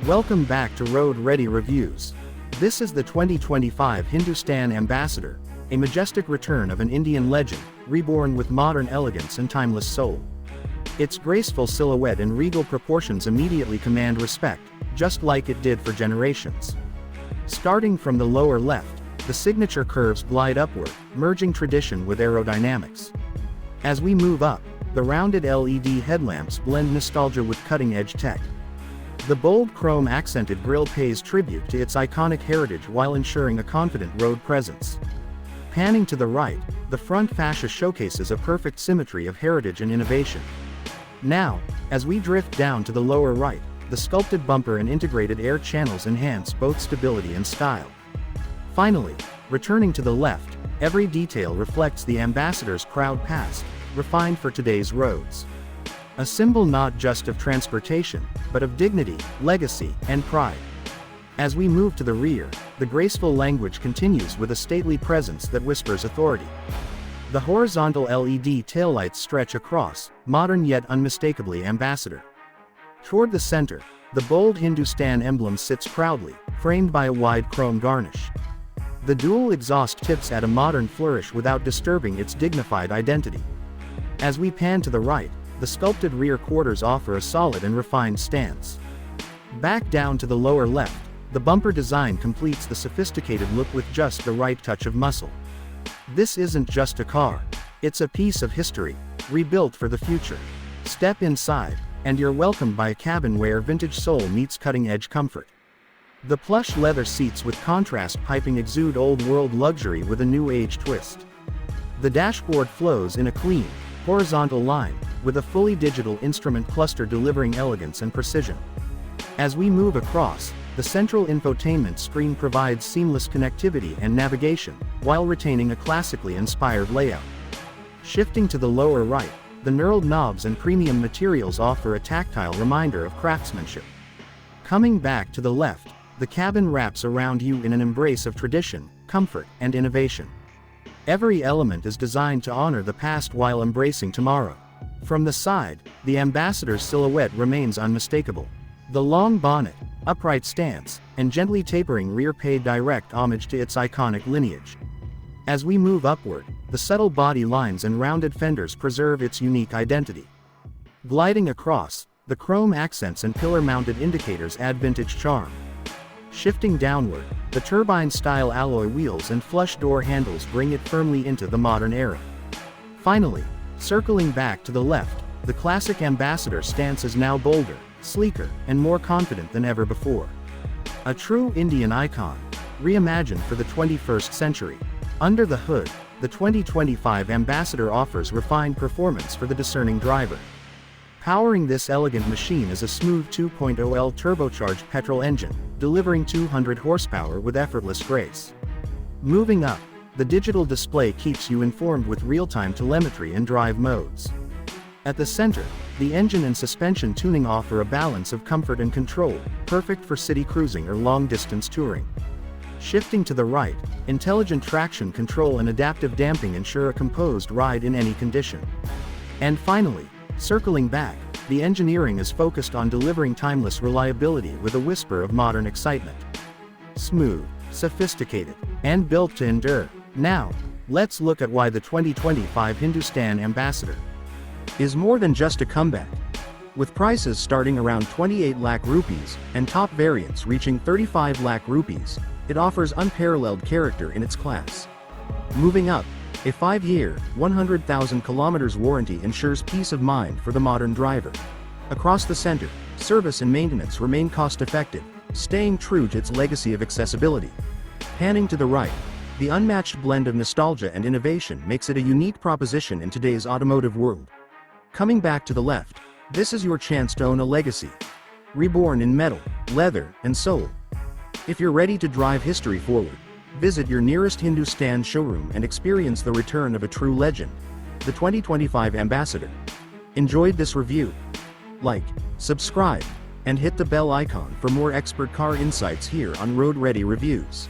Welcome back to Road Ready Reviews. This is the 2025 Hindustan Ambassador, a majestic return of an Indian legend, reborn with modern elegance and timeless soul. Its graceful silhouette and regal proportions immediately command respect, just like it did for generations. Starting from the lower left, the signature curves glide upward, merging tradition with aerodynamics. As we move up, the rounded LED headlamps blend nostalgia with cutting-edge tech. The bold chrome-accented grille pays tribute to its iconic heritage while ensuring a confident road presence. Panning to the right, the front fascia showcases a perfect symmetry of heritage and innovation. Now, as we drift down to the lower right, the sculpted bumper and integrated air channels enhance both stability and style. Finally, returning to the left, every detail reflects the Ambassador's proud past, refined for today's roads. A symbol not just of transportation, but of dignity, legacy, and pride. As we move to the rear, the graceful language continues with a stately presence that whispers authority. The horizontal LED taillights stretch across, modern yet unmistakably Ambassador. Toward the center, the bold Hindustan emblem sits proudly, framed by a wide chrome garnish. The dual exhaust tips add a modern flourish without disturbing its dignified identity. As we pan to the right, the sculpted rear quarters offer a solid and refined stance. Back down to the lower left, the bumper design completes the sophisticated look with just the right touch of muscle. This isn't just a car, it's a piece of history, rebuilt for the future. Step inside, and you're welcomed by a cabin where vintage soul meets cutting-edge comfort. The plush leather seats with contrast piping exude old-world luxury with a new-age twist. The dashboard flows in a clean, horizontal line, with a fully digital instrument cluster delivering elegance and precision. As we move across, the central infotainment screen provides seamless connectivity and navigation, while retaining a classically inspired layout. Shifting to the lower right, the knurled knobs and premium materials offer a tactile reminder of craftsmanship. Coming back to the left, the cabin wraps around you in an embrace of tradition, comfort, and innovation. Every element is designed to honor the past while embracing tomorrow. From the side, the Ambassador's silhouette remains unmistakable. The long bonnet, upright stance, and gently tapering rear pay direct homage to its iconic lineage. As we move upward, the subtle body lines and rounded fenders preserve its unique identity. Gliding across, the chrome accents and pillar-mounted indicators add vintage charm. Shifting downward, the turbine-style alloy wheels and flush door handles bring it firmly into the modern era. Finally, circling back to the left, the classic Ambassador stance is now bolder, sleeker, and more confident than ever before. A true Indian icon, reimagined for the 21st century. Under the hood, the 2025 Ambassador offers refined performance for the discerning driver. Powering this elegant machine is a smooth 2.0L turbocharged petrol engine, delivering 200 horsepower with effortless grace. Moving up, the digital display keeps you informed with real-time telemetry and drive modes. At the center, the engine and suspension tuning offer a balance of comfort and control, perfect for city cruising or long-distance touring. Shifting to the right, intelligent traction control and adaptive damping ensure a composed ride in any condition. And finally, circling back, the engineering is focused on delivering timeless reliability with a whisper of modern excitement. Smooth, sophisticated, and built to endure. Now, let's look at why the 2025 Hindustan Ambassador is more than just a comeback. With prices starting around 28 lakh rupees, and top variants reaching 35 lakh rupees, it offers unparalleled character in its class. Moving up, a 5-year, 100,000 kilometers warranty ensures peace of mind for the modern driver. Across the center, service and maintenance remain cost-effective, staying true to its legacy of accessibility. Panning to the right, the unmatched blend of nostalgia and innovation makes it a unique proposition in today's automotive world. Coming back to the left, this is your chance to own a legacy. Reborn in metal, leather, and soul. If you're ready to drive history forward, visit your nearest Hindustan showroom and experience the return of a true legend, the 2025 Ambassador. Enjoyed this review? Like, subscribe, and hit the bell icon for more expert car insights here on Road Ready Reviews.